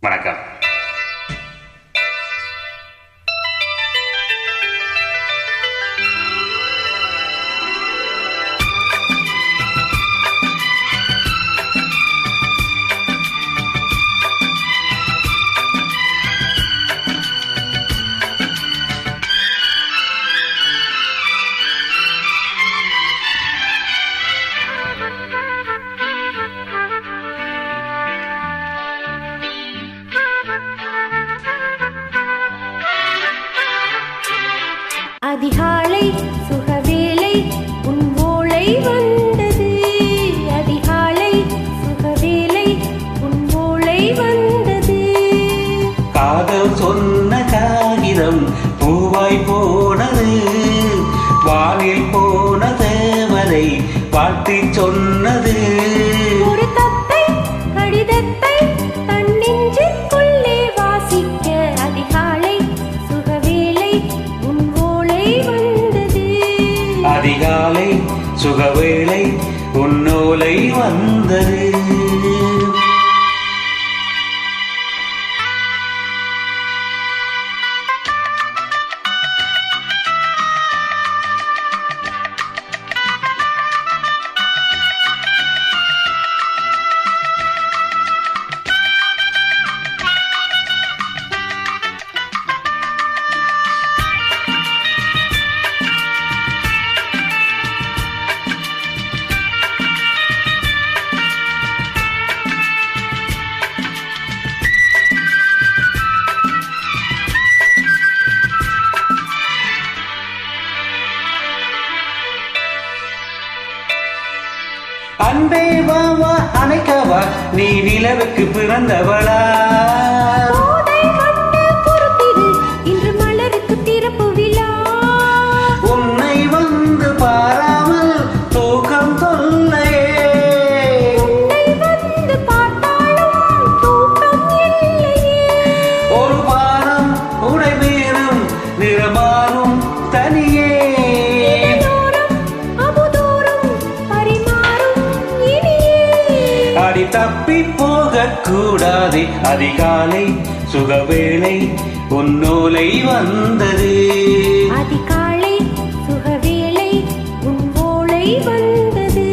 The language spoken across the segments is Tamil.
வணக்கம். அதிகாலை சுகவேளை உன் ஓலை வந்தது. அதிகாலை சுகவேளை உன் ஓலை வந்தது. காதல் சொன்ன காகிதம் பூவாய் போனது. வானில் போன தேவதை வாழ்த்தி சொன்னது. ஒரு தத்தை கடிதத்தை தன் நெஞ்சுக்குள்ளே வாசிக்க அதிகாலை சுகவேளை உன் ஓலை வந்தது. அதிகாலை சுகவேளை உன்னோலை வந்தது. அன்பே வாவா அணைக்கவா நீ நிலவுக்கு பிறந்தவளா. இன்று மலருக்கு திறப்பு விழா. உன்னை வந்து பாராமல் தூக்கம் தொல்லையே. உன்னை வந்து பார்த்தாலும் தூக்கம் இல்லையே. ஒரு பாரம் உடை மீறும் நிறமாறும் தனியே. அடி தப்பி போகக்கூடாது. அதிகாலை சுகவேளை உன்னோலை வந்தது. அதிகாலை சுகவேளை உன் ஓலை வந்தது.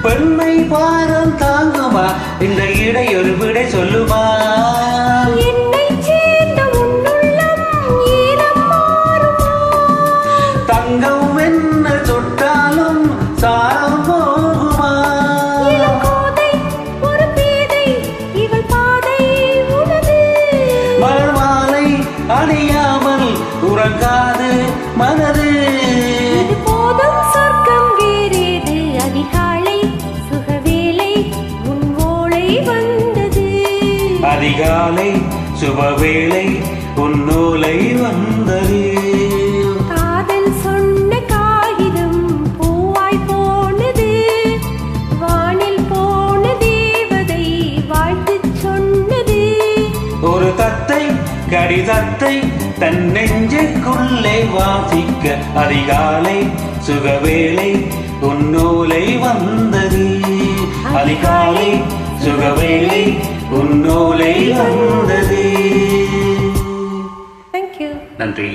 பெண்மை பாரம் தாங்குமா இந்த இடை ஒரு விடை சொல்லுமா. என்னை சேர்ந்த உன்னுள்ளம் ஈரம் மாறுமா. தங்கம் என்ன தொட்டாலும் சாரம் போகுமா. இளங்கோதை ஒரு பேதை இவள் பாதை உனது. மலர் மாலை அணியாமல் உறங்காது மனது. இது போதும் சொர்க்கம் வேறேது. அதிகாலை சுகவேளை உன் ஓலை வந்தது. அதிகாலை சுபவேளை உன்னோலை வந்தது. காதல் சொன்ன காகிதம் பூவாய் போனது. வானில் போன தேவதை வாழ்த்து சொன்னது. ஒரு தத்தை கடிதத்தை தன் நெஞ்சுக்குள்ளே வாசிக்க அதிகாலை சுகவேளை உன்னோலை வந்தது. அதிகாலை சுகவேளை உன்னோலை வந்தது. Thank you. நன்றி.